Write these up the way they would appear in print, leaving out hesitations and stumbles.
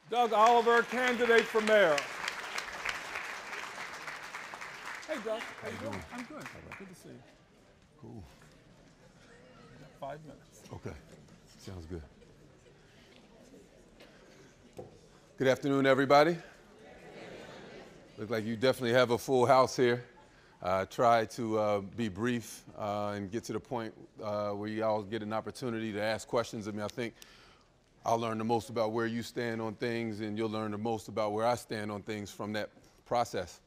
Doug Oliver, candidate for mayor. Hey, Doug. How you doing? I'm good. Good to see you. Cool. 5 minutes. Okay. Sounds good. Good afternoon, everybody. Look like you definitely have a full house here. Try to be brief and get to the point where you all get an opportunity to ask questions of me. I think I'll learn the most about where you stand on things, and you'll learn the most about where I stand on things from that process.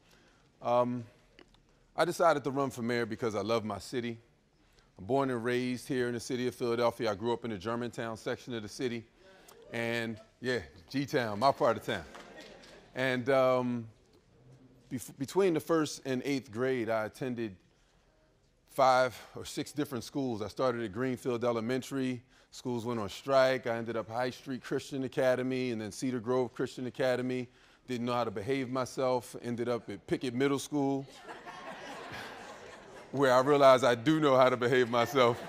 I decided to run for mayor because I love my city. I'm born and raised here in the city of Philadelphia. I grew up in the Germantown section of the city. And yeah, G-Town, my part of town. And between the 1st and 8th grade, I attended 5 or 6 different schools. I started at Greenfield Elementary. Schools went on strike. I ended up High Street Christian Academy and then Cedar Grove Christian Academy. Didn't know how to behave myself. Ended up at Pickett Middle School, where I realized I do know how to behave myself.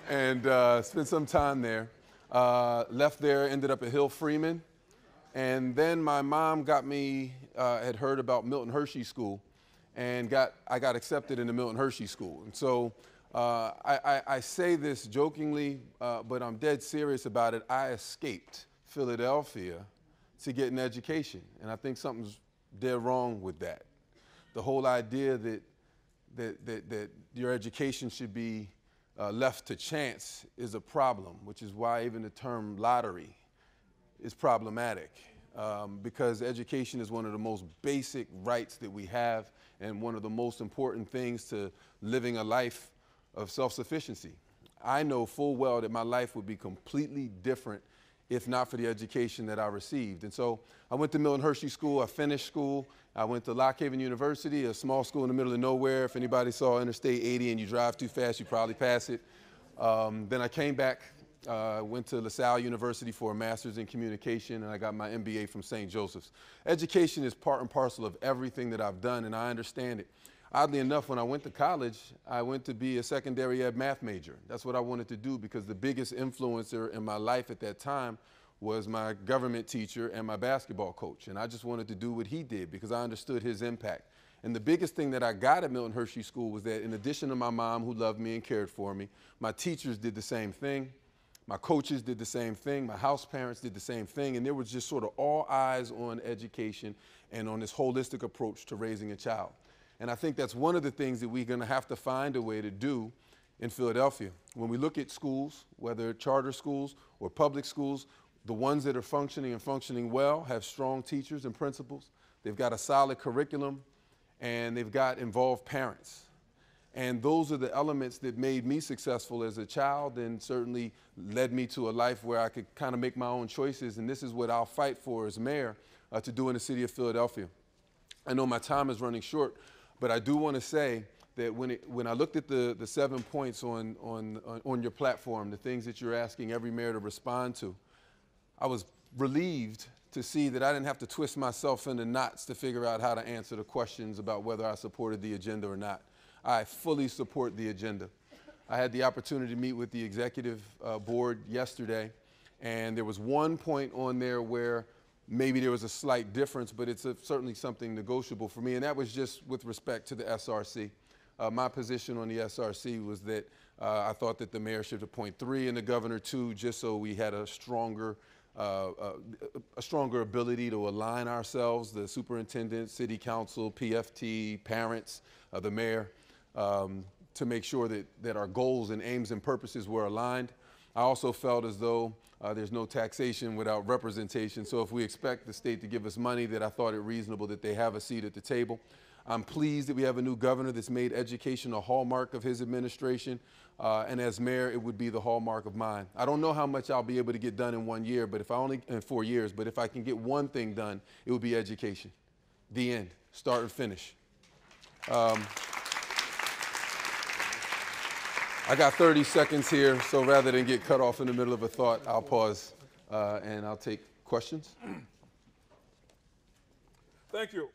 And spent some time there. Left there, ended up at Hill Freeman. And then my mom got me, had heard about Milton Hershey School, and I got accepted into Milton Hershey School. And so I say this jokingly, but I'm dead serious about it. I escaped Philadelphia to get an education, and I think something's dead wrong with that. The whole idea that your education should be left to chance is a problem, which is why even the term lottery is problematic, because education is one of the most basic rights that we have and one of the most important things to living a life of self-sufficiency. I know full well that my life would be completely different if not for the education that I received. And so I went to Milton Hershey School. I finished school. I went to Lock Haven University, a small school in the middle of nowhere. If anybody saw Interstate 80 and you drive too fast, you probably pass it. Then I came back, went to LaSalle University for a master's in communication, and I got my MBA from St. Joseph's. Education is part and parcel of everything that I've done, and I understand it. Oddly enough, when I went to college, I went to be a secondary ed math major. That's what I wanted to do because the biggest influencer in my life at that time was my government teacher and my basketball coach. And I just wanted to do what he did because I understood his impact. And the biggest thing that I got at Milton Hershey School was that in addition to my mom who loved me and cared for me, my teachers did the same thing. My coaches did the same thing. My house parents did the same thing. And there was just sort of all eyes on education and on this holistic approach to raising a child. And I think that's one of the things that we're going to have to find a way to do in Philadelphia. When we look at schools, whether charter schools or public schools, the ones that are functioning and functioning well have strong teachers and principals. They've got a solid curriculum, and they've got involved parents. And those are the elements that made me successful as a child and certainly led me to a life where I could kind of make my own choices. And this is what I'll fight for as mayor to do in the city of Philadelphia. I know my time is running short, but I do want to say that when I looked at the 7 points on your platform, the things that you're asking every mayor to respond to, I was relieved to see that I didn't have to twist myself into knots to figure out how to answer the questions about whether I supported the agenda or not. I fully support the agenda. I had the opportunity to meet with the executive board yesterday, and there was one point on there where maybe there was a slight difference, but it's certainly something negotiable for me, and that was just with respect to the SRC. My position on the SRC was that I thought that the mayor should appoint 3 and the governor 2, just so we had a stronger ability to align ourselves, the superintendent, city council, PFT, parents, the mayor, to make sure that our goals and aims and purposes were aligned. I also felt as though there's no taxation without representation. So if we expect the state to give us money, that I thought it reasonable that they have a seat at the table. I'm pleased that we have a new governor that's made education a hallmark of his administration. And as mayor, it would be the hallmark of mine. I don't know how much I'll be able to get done in 1 year, but in 4 years, but if I can get one thing done, it would be education. The end, start and finish. I got 30 seconds here, so rather than get cut off in the middle of a thought, I'll pause and I'll take questions. Thank you.